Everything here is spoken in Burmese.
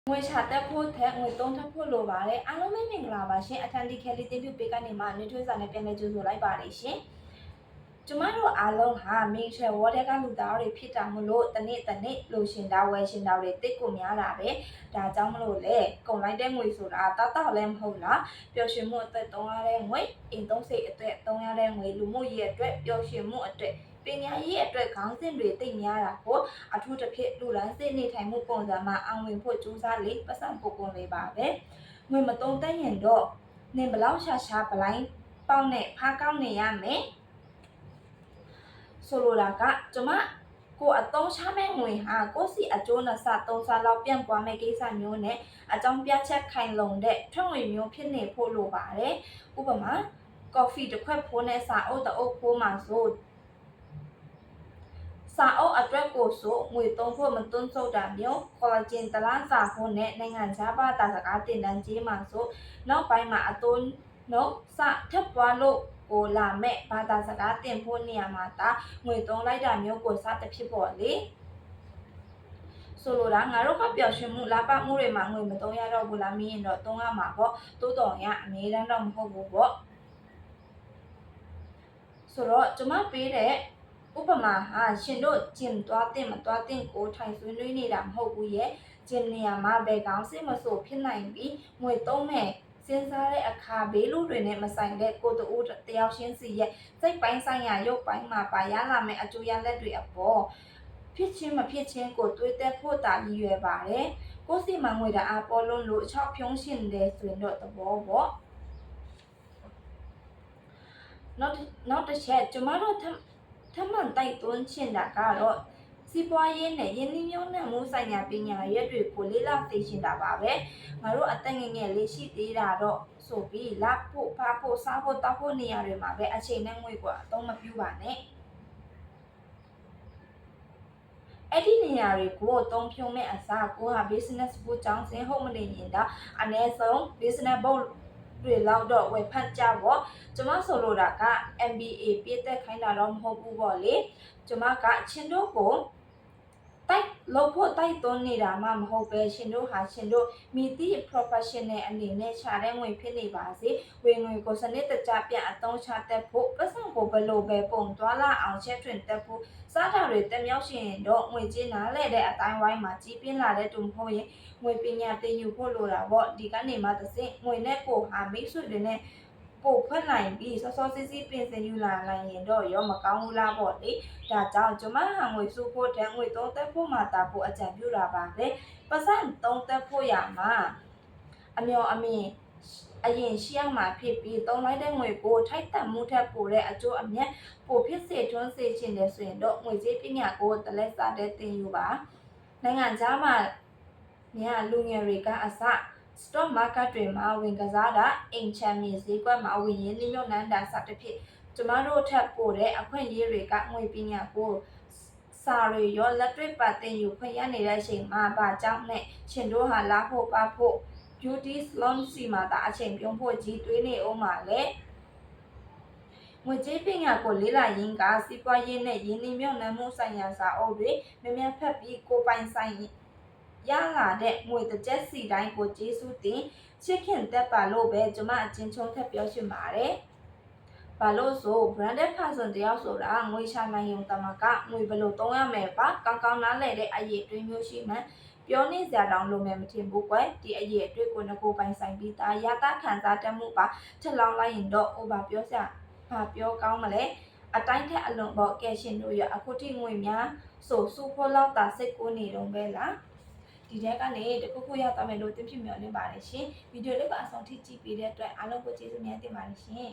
ငွေချတက်ဖို့ထက်ငွေသုံးထပ်ဖို့လိုပါတယ်အားလုံးပဲမင်္ဂလာပါရှင်အထန်ဒီခဲလေးတင်ပြပေးကနေမှနေထွေးစာနဲ့ပြန်လည်ကြိုဆိုလိုက်ပါတယ်ရှင်ကျမတို့အားလုံးဟာမိချေဝေါ်တဲ့ကလူသားတွေဖြစ်တာမလို့တနေ့လိုရှင်တာဝယ်ရှင်တာတွေတိတ်ကိုများတာပဲဒါကြောင့်မလို့လေကုန်လိုက်တဲ့ငွေဆိုတာတောက်လည်းမဟုတ်လားပျော်ရွှင်မှုအတွက်သုံးရတဲ့ငွေအိမ်သုံးစိတ်အတွက်သုံးရတဲ့ငွေလူမှုရေးအတွက်ပျော်ရွှင်မှုအတွက်ပညာရေးအတွက်ခေါင်းစဉ်တွေသိများတာကိုအထူးသဖြင့်လူတိုင်းစိတ်နေထိုင်မှုပုံစံမှာအောင်ဝင်ဖို့ကြိုးစားလေပတ်စံပို့ကုန်လေးပါပဲငွေမသုံးတတ်ရင်တော့နင်ဘလောက်ရှာပလိုင်းပေါက်နဲ့ဖားကောင်းနေရမယ်ဆိုလိုတာကကျမကိုအသုံးချမဲ့ငွေဟာကိုစီအကျိုးနှစ်ဆသုံးဆလောက်ပြန်ပွားမဲ့ကိစ္စမျိုးနဲ့အကြောင်းပြချက်ခိုင်လုံတဲ့ထွက်ငွေမျိုးဖြစ်နေဖို့လိုပါတယ်ဥပမာကော်ဖီတစ်ခွက်ဖိုးနဲ့စာအုပ်တစ်အုပ်ဖိုးမှာဆိုစာအုပ်အတွက်ကိုဆိုငွေသုံးဖို့မသွန်းဆုပ်တာမျိုးကော်လာဂျင်တလားစာဖို့နဲ့နိုင်ငံခြားဘာသာစကားသင်တန်းကြီးမှာဆိုနောက်ပိုင်းမှာအသွင်းနှုတ်စထပ်ပွားလို့ကိုလာမဲ့ဘာသာစကားသင်ဖို့နေရာမှာဒါငွေသုံးလိုက်တာမျိုးကိုစသဖြင့်ပေါ့လေဆိုလိုတာငါတို့ကပျော်ရွှင်မှုလာပမှုတွေမှာငွေမသုံးရတော့ဘူးလားမင်းရင်တော့သုံးရမှာပေါ့တိုးတော်ရအမေတန်းတော့မဟုတ်ဘူးပေါ့ဆိုတော့ကျမပေးတဲ့ဥပမာဟာရှင်တို့ဂျင်သွားတင်မသွားတင်ကိုထိုင်ဆွေးနွေးနေတာမဟုတ်ဘူးရဲ့ဂျင်နေရာမှာဘယ်ကောင်းစိမဆိုဖြစ်နိုင်ပြီးငွေသုံးမဲ့စဉ်းစားတဲ့အခါဘေးလူတွေနဲ့မဆိုင်တဲ့ကိုတူတယောက်ချင်းစီရဲ့စိတ်ပိုင်းဆိုင်ရာရုပ်ပိုင်းမှာပါရလာမယ့်အကျိုးရလဒ်တွေအပေါ်ဖြစ်ချင်းမဖြစ်ချင်းကိုတွေးသက်ဖို့တာရည်ရွယ်ပါတယ်ကိုစီမငွေတအားပေါ်လုံးလို့6ဖြုံးရှင်တယ်ဆိုရင်တော့သဘောပေါ့နောက်တစ်ချက်ကျမတို့ထမှန်တိုက်တွန်းချင်တာကတော့စီးပွားရေးနဲ့ယင်းနှိမ့်ညွှန်းမှုဆိုင်ရာပညာရပ်တွေကိုလေ့လာသိချင်တာပါပဲငါတို့အသက်ငယ်ငယ်လေးရှိသေးတာတော့ဆိုပြီးလက်ဖို့ဖားဖို့စားဖို့တောက်ဖို့နေရာတွေမှာပဲအချိန်နဲ့ငွေကအသုံးမပြုပါနဲ့အဲ့ဒီနေရာတွေကိုအသုံးပြုမဲ့အစားကိုဟာ business ဘူးကြောင်းစင်ဟုတ်မနေရင်ဒါအနည်းဆုံး business ဘုတ်တွေလောက်တော့ဝယ်ဖတ်ကြပေါ့ကျမဆိုလိုတာက MBA ပြည့်တက်ခိုင်းတာတော့မဟုတ်ဘူးပေါ့လေကျမကချင်းတို့ကိုတိုက်လို့ဖို့တိုက်သွင်းနေတာမှမဟုတ်ပဲရှင်တို့ဟာရှင်တို့မိသည့် professional အနေနဲ့ရှာတဲ့ငွေဖြစ်နေပါစေဝင်ငွေကိုစနစ်တကျပြန်အသုံးချတတ်ဖို့ပတ်စံကိုဘယ်လိုပဲပုံသွားလာအောင်ချက်ထွင်တတ်ဖို့စားတာတွေတက်မြောက်ရှင်တော့ငွေကြေးနားလဲတဲ့အတိုင်းဝိုင်းမှာကြီးပြင်းလာတဲ့သူမဟုတ်ရင်ငွေပညာသင်ယူဖို့လိုတာပေါ့ဒီကနေမှတစ်စင့်ငွေနဲ့ကိုဟာမိတ်ဆွေတွေနဲ့ပို့ဖွက်နိုင်ပြီးစောစောစီးစီးပြင်ဆင်ယူလာနိုင်ရင်တော့ရောမကောင်းဘူးလားပေါ့လေဒါကြောင့်ကျမဟာငွေစုဖို့တဲ့ငွေသုံးသက်ဖို့မှာတာဖို့အကြံပြုတာပါပဲပတ်စံသုံးသက်ဖို့ရမှာအမျော်အမြင်အရင်ရှိအောင်မှာဖြစ်ပြီးသုံးလိုက်တဲ့ငွေကိုထိုက်တန်မှုထက်ပိုတဲ့အကျိုးအမြတ်ပိုဖြစ်စေထွန်းစေခြင်းတယ်ဆိုရင်တော့ငွေကြေးပညာကိုတလက်စားတဲ့သင်ယူပါနိုင်ငံခြားမှာများလူငယ်တွေကအစstock market တွေမှာဝင်ကစားတာအိမ်ချမ်းမြေဈေးကွက်မှာဝင်ရင်းနှီးမြှုပ်နှံတာစသဖြင့်ကျမတို့ထပ်ပို့တဲ့အခွင့်အရေးတွေကငွေပညာကိုစာရီရောလက်တွေ့ပါတင်ယူခွင့်ရနေတဲ့အချိန်မှာဗာကြောင့်နဲ့ရှင်တို့ဟာလာဖို့ပါဖို့ beauty salon စီမှာဒါအချိန်ပြုံးဖို့ကြီးတွေးနေအောင်ပါလေငွေကြေးပညာကိုလေ့လာရင်းကစီးပွားရေးနဲ့ယင်းနှိမ့်မြှုပ်နှံမှုဆိုင်ရာစာအုပ်တွေများများဖတ်ပြီးကိုပိုင်ဆိုင်ရလာတဲ့ငွေတစ်ကျက်စီတိုင်းကိုကျေးဇူးတင်ချစ်ခင်တတ်ပါလို့ပဲကျွန်မအချင်းချုံထပ်ပြောချင်ပါတယ်ဘာလို့ဆို branded person တယောက်ဆိုတာငွေရှာနိုင်ုံတမကငွေဘယ်လိုသုံးရမယ်ပါကောင်းကောင်းနားလည်တဲ့အရေးတွေးမျိုးရှိမှပြောနေစရာတောင်လိုမယ်မထင်ဘူးကွယ်ဒီအရေးအတွေ့ကိုငကိုပိုင်ဆိုင်ပြီးသားရတာခံစားတတ်မှုပါထက်လောင်းလိုက်ရင်တော့ over ပြောစရာဘာပြောကောင်းမလဲအတိုင်းထက်အလွန်ပေါ့ကဲရှင်တို့ရအခုထိငွေများဆိုစုဖို့လောက်တာစိတ်ကိုနေတော့ပဲလားဒီထဲကနေတခုခုရောက်သွားမယ်လို့သင်ဖြစ်မျှော်လင့်ပါတယ်ရှင်ဗီဒီယိုလေးကအဆုံးထိကြည့်ပေးတဲ့အတွက်အားလုံးကိုကျေးဇူးများတင်ပါတယ်ရှင်